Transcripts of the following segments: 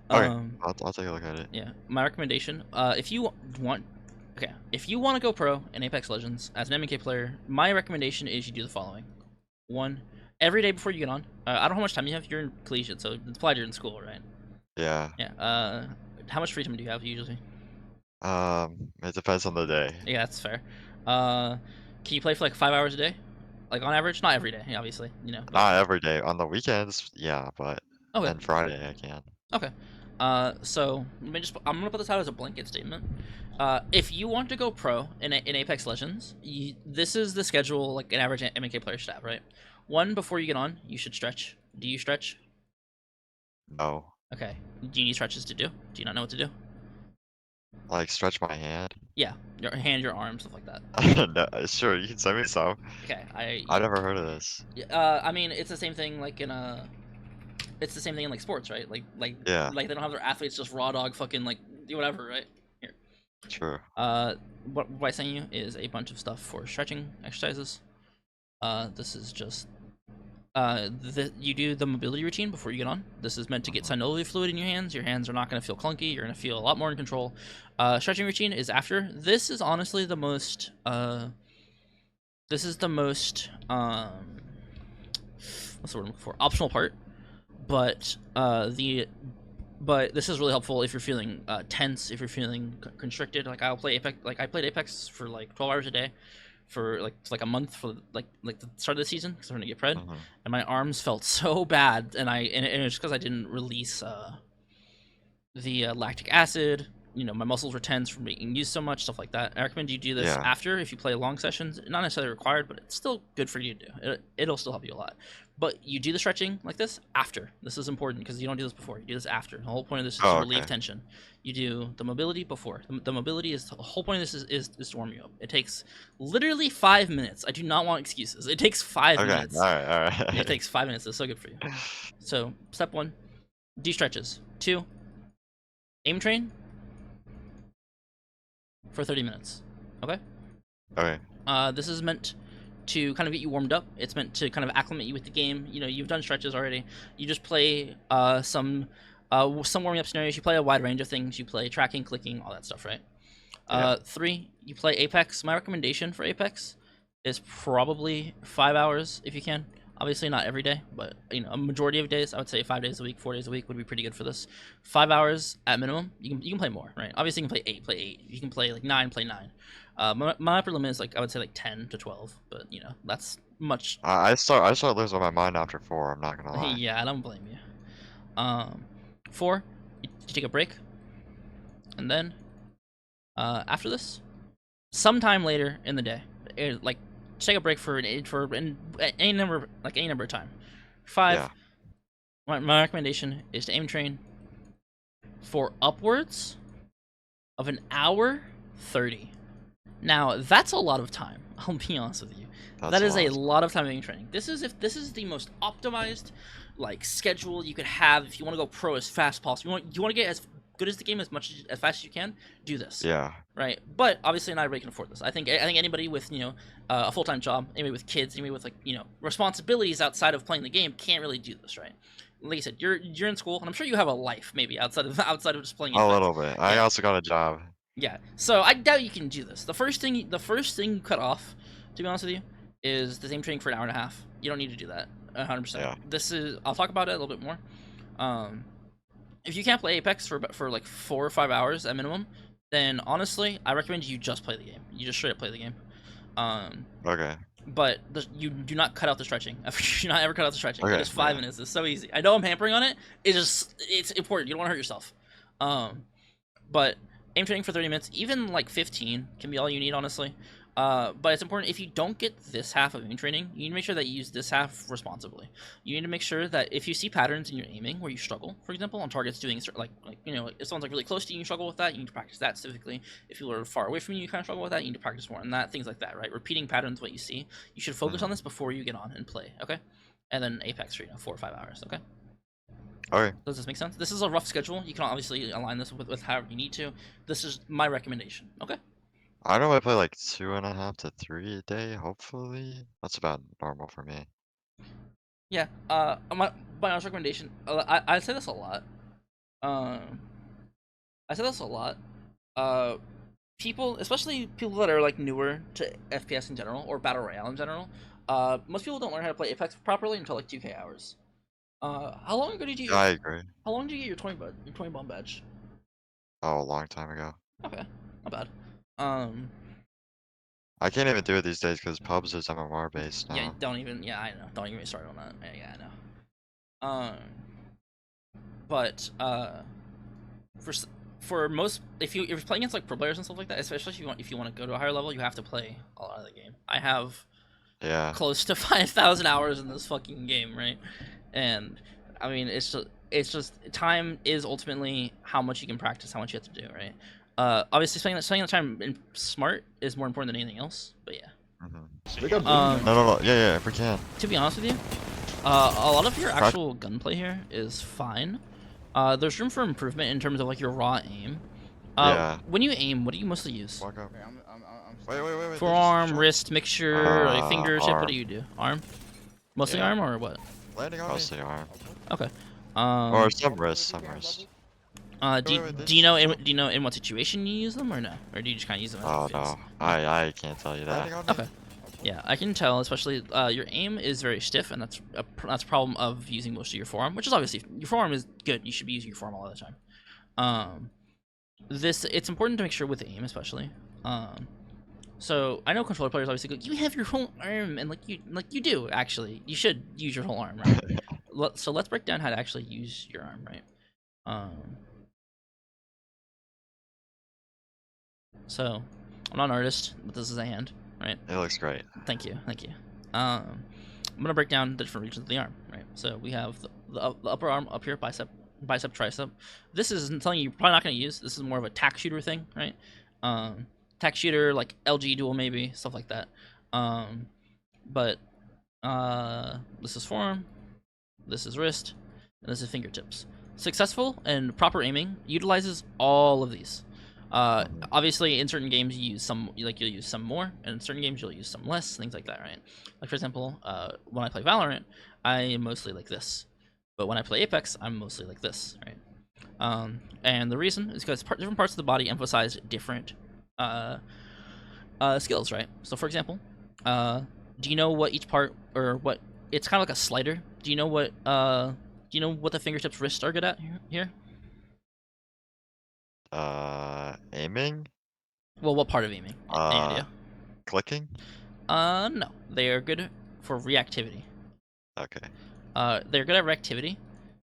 Okay, Um, I'll take a look at it. yeah, my recommendation. If you want, okay, if you want to go pro in Apex Legends as an MK player, my recommendation is you do the following: one, every day before you get on. I don't know how much time you have. You're in collegiate, so it's applied you're in school, right? Yeah. Yeah. How much free time do you have usually? It depends on the day. Yeah, that's fair. Uh, can you play for like 5 hours a day? Like on average, not every day, obviously, but Not every day. On the weekends, yeah, but okay, and Friday I can. okay. So I'm gonna put this out as a blanket statement. If you want to go pro in Apex Legends, this is the schedule like an average MK player should have, right? One, before you get on, you should stretch. Do you stretch? No. Okay. Do you need stretches to do? Do you not know what to do? Like stretch my hand. Yeah, your hand, your arm, stuff like that. No, sure, you can send me some. Okay, I never heard of this. I mean, it's the same thing like it's the same thing in like sports, right? Yeah, Like they don't have their athletes just raw dog fucking like do whatever, right? Here. true. What I sent you is a bunch of stuff for stretching exercises. This is just you do the mobility routine before you get on. This is meant to get Mhm. synovial fluid in your hands. Your hands are not going to feel clunky. You're going to feel a lot more in control. Stretching routine is after. This is honestly the most. This is the most. What's the word I'm looking for? Optional part, but but this is really helpful if you're feeling tense, if you're feeling constricted. Like I'll play Apex, like I played Apex for like 12 hours a day for like a month for like the start of the season because I'm gonna get pred, Mhm. and my arms felt so bad, and it was because I didn't release the lactic acid. My muscles were tense from being used so much, stuff like that. I recommend you do this Yeah. after if you play long sessions. Not necessarily required, but it's still good for you to do. It'll still help you a lot. But you do the stretching like this after. This is important because you don't do this before. You do this after. The whole point of this is to Oh, relieve okay. tension. You do the mobility before. The mobility is the whole point of this is to warm you up. It takes literally 5 minutes. I do not want excuses. It takes five Okay. minutes. It Alright. takes 5 minutes. It's so good for you. So step one, do stretches. Two, aim train for 30 minutes. Okay? Okay. This is meant to kind of get you warmed up. It's meant to kind of acclimate you with the game. You've done stretches already. You just play some warming up scenarios. You play a wide range of things. You play tracking, clicking, all that stuff, right? Yeah. Three, you play Apex. My recommendation for Apex is probably 5 hours if you can. Obviously not every day, but a majority of days, I would say 5 days a week, 4 days a week would be pretty good for this. 5 hours at minimum. You can play more, right? Obviously you can play eight, play eight. You can play like nine, play nine. My upper limit is like I would say like 10 to 12, but that's much. I start losing my mind after 4, I'm not gonna lie. Yeah, I don't blame you. Um, four, you take a break, and then after this, sometime later in the day, like take a break for any number of time. Five. Yeah. My recommendation is to aim train for upwards of an hour 30. Now that's a lot of time. I'll be honest with you. That's That a is lot a of lot of time aim training. This is the most optimized like schedule you could have if you want to go pro as fast as possible. You want to get as good as the game as fast as you can. Do this. Yeah. Right, but obviously not everybody can afford this. I think anybody with a full time job, anybody with kids, anybody with like responsibilities outside of playing the game can't really do this, right? Like I said, you're in school, and I'm sure you have a life maybe outside of just playing A Apex. little bit. I Yeah, also got a job. yeah. So I doubt you can do this. The first thing you cut off, to be honest with you, is the same training for an hour and a half. You don't need to do that 100%. Yeah. I'll talk about it a little bit more. Um, if you can't play Apex for like 4 or 5 hours at minimum, then honestly, I recommend you just play the game. You just straight up play the game. Um, Okay. but you do not cut out the stretching. You do not ever cut out the stretching. It Okay, is five yeah. minutes. It's so easy. I know I'm hampering on it. It's important. You don't want to hurt yourself. Um, but aim training for 30 minutes, even like 15, can be all you need, honestly. But it's important if you don't get this half of aim training, you need to make sure that you use this half responsibly. You need to make sure that if you see patterns in your aiming where you struggle, for example, on targets doing if someone's like really close to you, you struggle with that. You need to practice that specifically. If people are far away from you, you kind of struggle with that. You need to practice more on that, things like that, right? Repeating patterns, what you see. You should focus on Mhm. this before you get on and play, okay? And then Apex for 4 or 5 hours, okay? Okay. Does this make sense? This is a rough schedule. You can obviously align this with however you need to. This is my recommendation. Okay. I know I play like 2.5 to 3 a day, hopefully. That's about normal for me. Yeah. My honest recommendation. I say this a lot. Um, I say this a lot. Uh, People, especially people that are like newer to FPS in general or battle royale in general, most people don't learn how to play Apex properly until like 2K hours. How long ago did you Yeah, get? I agree. How long did you get your 20 bomb badge? Oh, a long time ago. Okay, not bad. Um, I can't even do it these days because pubs is MMR based yeah, now. don't even. Yeah, I know. Don't even get me started on that. Yeah, I know. But for for most, if you're playing against like pro players and stuff like that, especially if you want to go to a higher level, you have to play a lot of the game. I have Yeah. close to 5,000 hours in this fucking game, right? And I mean, it's just time is ultimately how much you can practice, how much you have to do, right? Obviously, spending the time in smart is more important than anything else. But yeah, We got um, no, no, no. Yeah, yeah. If we can. to be honest with you, a lot of your Prac- actual gunplay here is fine. There's room for improvement in terms of like your raw aim. Yeah. When you aim, what do you mostly use? Walk up. Wait, wait, wait, wait. They just Forearm, jumped. wrist, mixture, like fingers, hip. What do Arm. you do? Arm, mostly Yeah. arm or what? Landing on Mostly arm. Okay. Or Um, some wrist, some wrist. do Wait, you, wait, wait. They do you just know jumped. do you know in what situation you use them or no, or do you just kind of use them as it Oh feels? no. No. I can't tell you that. Landing on me. Okay. Yeah, I can tell, especially your aim is very stiff, and that's a problem of using most of your forearm, which is obviously your forearm is good. You should be using your forearm all the time. Um, it's important to make sure with aim, especially. So I know controller players obviously go, you have your whole arm, and like you do actually. You should use your whole arm, right? So let's break down how to actually use your arm, right? Um, so I'm not an artist, but this is a hand, right? It looks great. Thank you, thank you. I'm gonna break down the different regions of the arm, right? So we have the upper arm up here, bicep, tricep. This is something you're probably not gonna use. This is more of a tack shooter thing, right? Tack shooter like LG duel maybe stuff like that. But this is forearm, this is wrist, and this is fingertips. Successful and proper aiming utilizes all of these. Obviously, in certain games you use some, like you'll use some more, and in certain games you'll use some less, things like that, right? Like for example, when I play Valorant, I am mostly like this, but when I play Apex, I'm mostly like this, right? And the reason is because different parts of the body emphasize different uh, skills, right? So for example, do you know what each part or what? It's kind of like a slider. Do you know what? Do you know what the fingertips, wrists are good at here? Aiming. Well, what part of aiming? Any Uh, idea? Clicking. No. They are good for reactivity. Okay. They're good at reactivity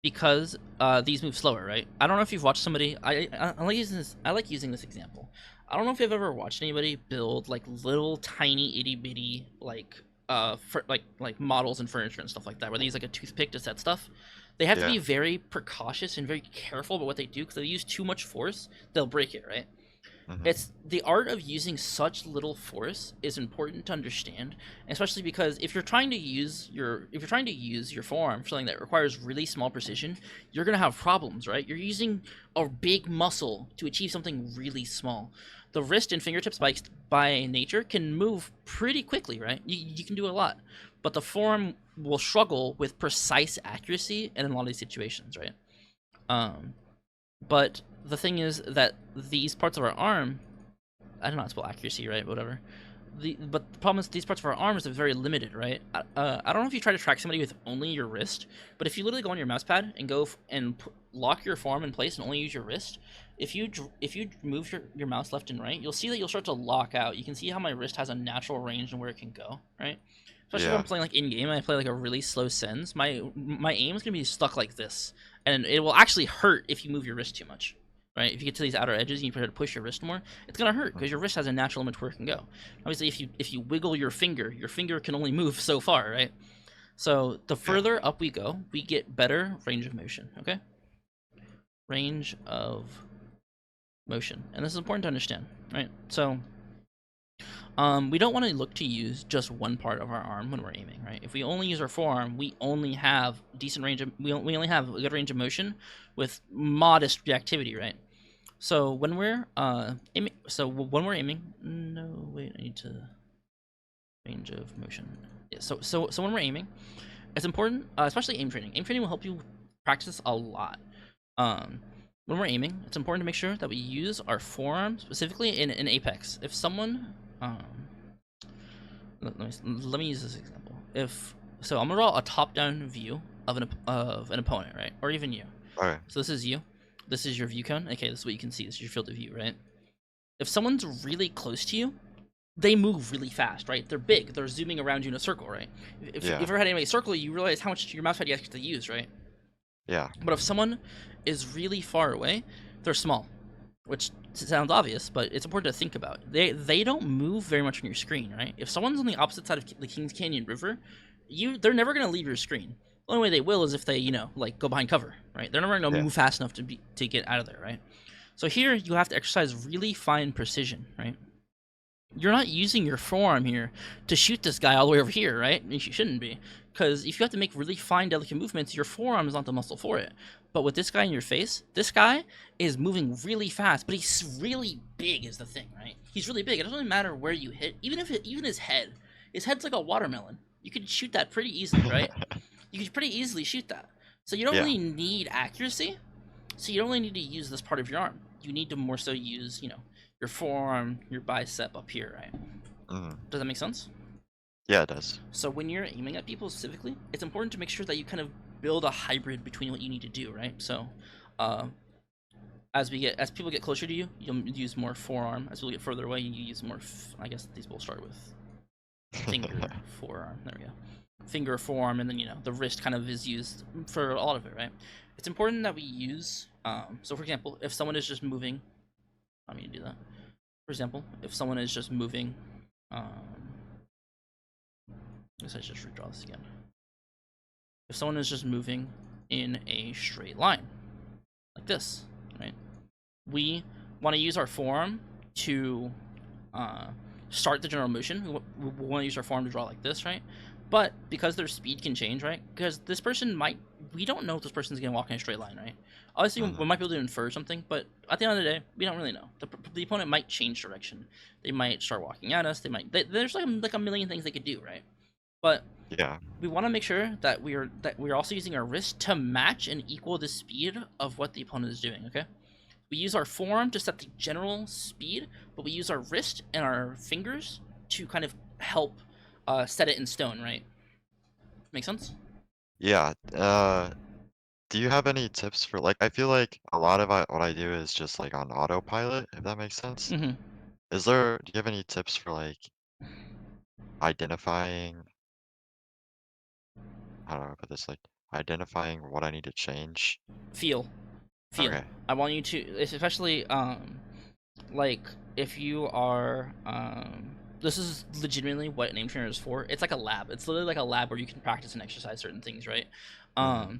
because these move slower, right? I don't know if you've watched somebody. I like using this. I like using this example. I don't know if you've ever watched anybody build like little tiny itty bitty like models and furniture and stuff like that, where they use like a toothpick to set stuff. They have to Yeah. be very precautious and very careful about what they do because if they use too much force, they'll break it, right? Mhm. It's the art of using such little force is important to understand, especially because if you're trying to use your forearm for something that requires really small precision, you're gonna have problems, right? You're using a big muscle to achieve something really small. The wrist and fingertips by nature can move pretty quickly, right? You can do a lot, but the forearm will struggle with precise accuracy in a lot of these situations, right? Um, but the thing is that these parts of our arm, I don't know how to spell accuracy, right? Whatever. But the problem is these parts of our arms are very limited, right? I don't know if you try to track somebody with only your wrist, but if you literally go on your mouse pad and lock your forearm in place and only use your wrist, if you move your mouse left and right, you'll see that you'll start to lock out. You can see how my wrist has a natural range and where it can go, right? Especially when I'm Yeah. playing like in game and I play like a really slow sends, my aim is gonna be stuck like this, and it will actually hurt if you move your wrist too much, right? If you get to these outer edges and you try to push your wrist more, it's gonna hurt because your wrist has a natural limit to where it can go. Obviously, if you wiggle your finger can only move so far, right? So the Yeah. further up we go, we get better range of motion. Okay, range of motion, and this is important to understand, right? So we don't want to look to use just one part of our arm when we're aiming, right? If we only use our forearm, we only have decent range of we only have a good range of motion with modest reactivity, right? So when we're aiming, no wait, I need to range of motion. Yeah, so when we're aiming, it's important, especially aim training. Aim training will help you practice a lot. When we're aiming, it's important to make sure that we use our forearm specifically in apex. If someone, let me use this example. So, I'm gonna draw a top-down view of an opponent, right, or even you. Okay. So this is you. This is your view cone. Okay, this is what you can see. This is your field of view, right? If someone's really close to you, they move really fast, right? They're big. They're zooming around you in a circle, right? If you Yeah. ever had anybody circle you, realize how much your mouse pad you actually use, right? Yeah. But if someone is really far away, they're small, which sounds obvious, but it's important to think about. They don't move very much on your screen, right? If someone's on the opposite side of the Kings Canyon River, they're never gonna leave your screen. The only way they will is if they, like go behind cover, right? They're never gonna Yeah. move fast enough to get out of there, right? So here you have to exercise really fine precision, right? You're not using your forearm here to shoot this guy all the way over here, right? You shouldn't be, because if you have to make really fine, delicate movements, your forearm is not the muscle for it. But with this guy in your face, this guy is moving really fast, but he's really big is the thing, right? He's really big. It doesn't really matter where you hit, even his head's like a watermelon. You could shoot that pretty easily, right? You could pretty easily shoot that. So you don't Yeah. really need accuracy. So you don't really need to use this part of your arm. You need to more so use, your forearm, your bicep up here, right? Does that make sense? Yeah, it does. So when you're aiming at people specifically, it's important to make sure that you kind of build a hybrid between what you need to do, right? So, as people get closer to you, you'll use more forearm. As people get further away, you use more. I guess these both start with finger, forearm. There we go. Finger, forearm, and then the wrist kind of is used for a lot of it, right? It's important that we use. So for example, if someone is just moving, I mean to do that. For example, if someone is just moving, I guess I should just redraw this again. If someone is just moving in a straight line, like this, right? We want to use our forearm to start the general motion. We want to use our forearm to draw like this, right? But because their speed can change, right? Because this person we don't know if this person's going to walk in a straight line, right? Obviously, we might be able to infer something, but at the end of the day, we don't really know. The opponent might change direction. They might start walking at us. There's like a million things they could do, right? But Yeah. we want to make sure that we're also using our wrist to match and equal the speed of what the opponent is doing. Okay, we use our forearm to set the general speed, but we use our wrist and our fingers to kind of help set it in stone. Right? Make sense? Yeah. Do you have any tips for like I feel like a lot of what I do is just like on autopilot, if that makes sense. Mm-hmm. Do you have any tips for like identifying how do I put this, like identifying what I need to change? Feel. Okay. I want you to, especially like if you are this is legitimately what an aim trainer is for. It's like a lab. It's literally like a lab where you can practice and exercise certain things, right? Mm-hmm.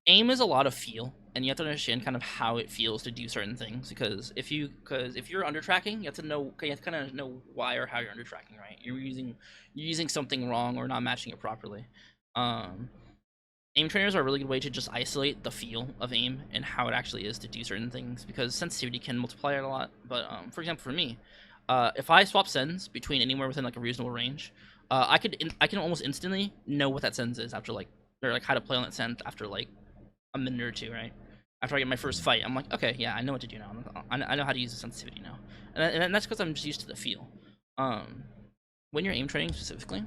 Aim is a lot of feel, and you have to understand kind of how it feels to do certain things. Because if you're under tracking, you have to kind of know why or how you're under tracking, right? You're using something wrong or not matching it properly. Aim trainers are a really good way to just isolate the feel of aim and how it actually is to do certain things, because sensitivity can multiply it a lot. But for example, for me, if I swap sends between anywhere within like a reasonable range, I can almost instantly know what that sends is after or how to play on that send after like a minute or two, right? After I get my first fight, I'm like, okay, yeah, I know what to do now. I know how to use the sensitivity now, and that's because I'm just used to the feel. When you're aim training specifically,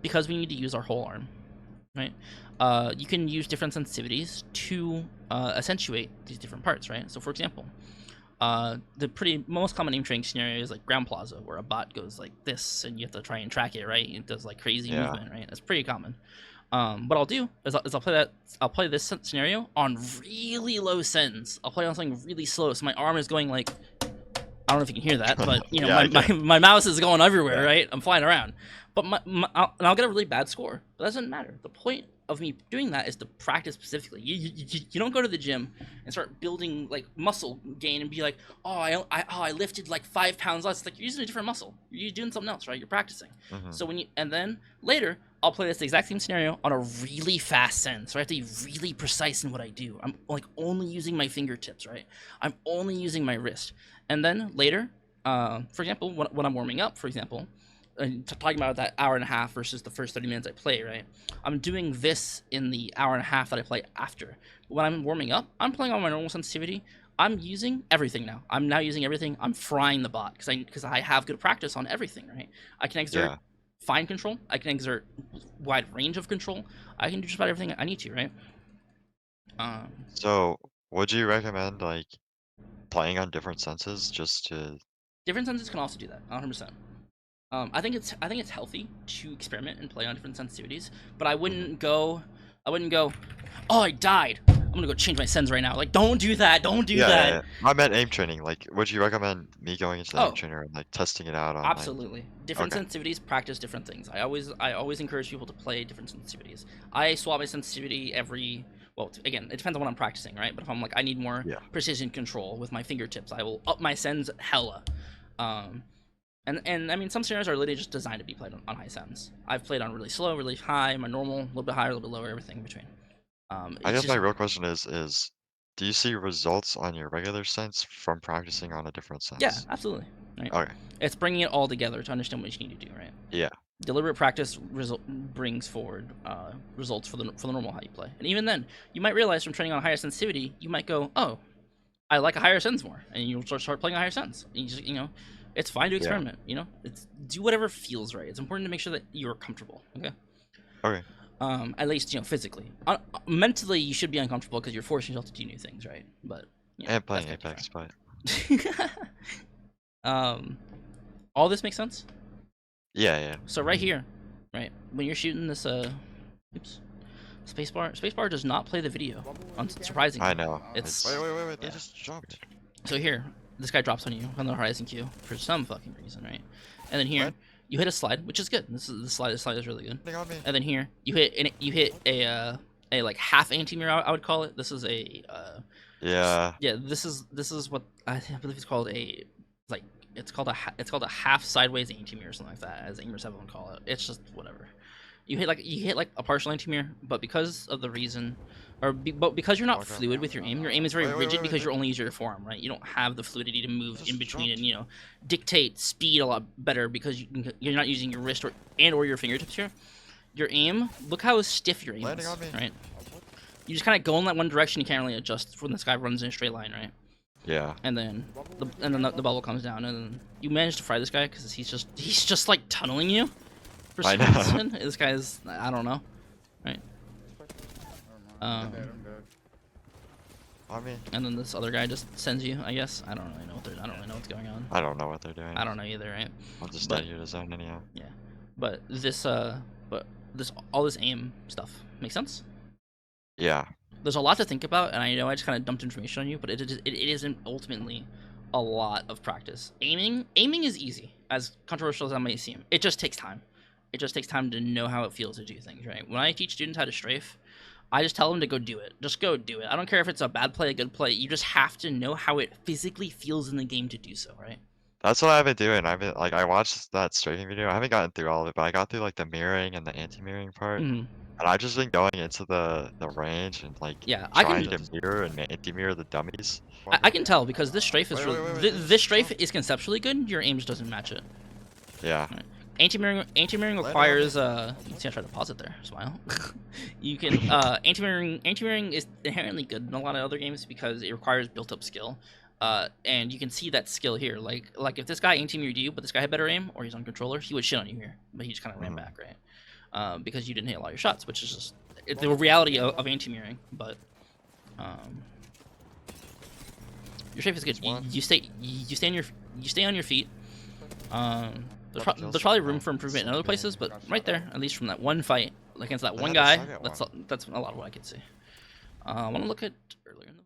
because we need to use our whole arm, right? You can use different sensitivities to accentuate these different parts, right? So for example, the most common aim training scenario is like ground plaza, where a bot goes like this and you have to try and track it, right? It does like crazy Yeah. movement, right? That's pretty common. What I'll do is I'll play this scenario on really low sends. I'll play on something really slow, so my arm is going like, I don't know if you can hear that, but Yeah, my mouse is going everywhere, Yeah. right? I'm flying around, but I'll get a really bad score. But that doesn't matter. The point of me doing that is to practice specifically. You don't go to the gym and start building like muscle gain and be like, I lifted like 5 pounds less. It's like you're using a different muscle. You're doing something else, right? You're practicing. Mm-hmm. So and then later I'll play this exact same scenario on a really fast send. So I have to be really precise in what I do. I'm like only using my fingertips, right? I'm only using my wrist. And then later, for example, when I'm warming up, for example, talking about that hour and a half versus the first 30 minutes I play, right? I'm doing this in the hour and a half that I play after. But when I'm warming up, I'm playing on my normal sensitivity. I'm using everything now. I'm now using everything. I'm frying the bot because I have good practice on everything, right? I can exert Yeah. fine control. I can exert wide range of control. I can do just about everything I need to, right? Um, So, would you recommend like playing on different senses just to? Different senses can also do that, 100%. I think it's healthy to experiment and play on different sensitivities, but I Mhm. wouldn't go. Oh, I died. I'm gonna go change my sens right now. Like, don't do that. Don't do Yeah, yeah, that. yeah. I meant aim training. Like, would you recommend me going into the aim Oh, trainer and like testing it out on like? absolutely. Different Okay. sensitivities practice different things. I always encourage people to play different sensitivities. I swap my sensitivity every. Well, again, it depends on what I'm practicing, right? But if I'm like I need more Yeah. precision control with my fingertips, I will up my sens hella. Um, and I mean, some scenarios are literally just designed to be played on high sens. I've played on really slow, really high, my normal, a little bit higher, a little bit lower, everything in between. I It's guess my just real question is do you see results on your regular sense from practicing on a different Yeah, sense? absolutely, right. Okay. It's bringing it all together to understand what you need to do, right? Yeah. Deliberate practice brings forward results for the normal how you play, and even then, you might realize from training on a higher sensitivity, you might go, oh, I like a higher sense more, and you'll start playing a higher sense. And you just it's fine to Yeah. experiment. It's do whatever feels right. It's important to make sure that you're comfortable. Okay. Okay. At least physically. Mentally, you should be uncomfortable because you're forcing yourself to do new things, right? But And that's playing kind Apex, but of different. All this makes sense. yeah, yeah. So right here, right when you're shooting this, oops, spacebar does not play the video. I Surprisingly, know. it's It's wait, they yeah. just jumped. So here, this guy drops on you on the horizon queue for some fucking reason, right? And then here, you hit a slide, which is good. The slide is really good. Landing on me. And then here, you hit a like half anti-mirror, I would call it. This is a Yeah. yeah. This is what I believe it's called a like it's called a half sideways anti-mirror or something like that, as aimers have one call it. It's just whatever. You hit like a partial anti-mirror, but because of the reason, but because you're not Okay. fluid with your aim is very rigid because Wait. you're only using your forearm, right? You don't have the fluidity to move in Just between jumped. and dictate speed a lot better because you're not using your wrist or your fingertips here. Your aim, look how stiff your aim Landing is, on me. right? You just kind of go in that one direction. You can't really adjust when this guy runs in a straight line, right? Yeah. And then the bubble comes down, and then you manage to fry this guy because he's just like tunneling you for I some know. reason. This guy's I don't know, right? Um, On me. and then this other guy just sends you. I guess I don't really know I don't really know what's going on. I don't know what they're doing. I don't know either, right? I'll just But stay here to zone anyhow. yeah, but this all this aim stuff makes sense. Yeah. There's a lot to think about, and I know I just kind of dumped information on you, but it isn't ultimately a lot of practice. Aiming is easy, as controversial as that may seem. It just takes time. It just takes time to know how it feels to do things, right? When I teach students how to strafe, I just tell them to go do it. Just go do it. I don't care if it's a bad play, a good play. You just have to know how it physically feels in the game to do so, right? That's what I've been doing. I've been like I watched that strafing video. I haven't gotten through all of it, but I got through like the mirroring and the anti-mirroring part. Mm-hmm. And I've just been going into the range and like Yeah, I trying can to mirror and anti-mirror the dummies. I can tell because this strafe is this strafe is conceptually good. Your aim just doesn't match it. Yeah. Right. Anti-mirroring requires you can see I tried to pause it there. Smile. You can anti-mirroring is inherently good in a lot of other games because it requires built-up skill. And you can see that skill here. Like if this guy anti-mirrored you, but this guy had better aim or he's on controller, he would shit on you here, but he just kind of ran back, right? Because you didn't hit a lot of your shots, which is just the reality of anti-mirroring. But your strafe is good. You stay on your feet. There's probably room for improvement in other places, but right there, at least from that one fight against that one guy, that's a lot of what I could see. I want to look at earlier in the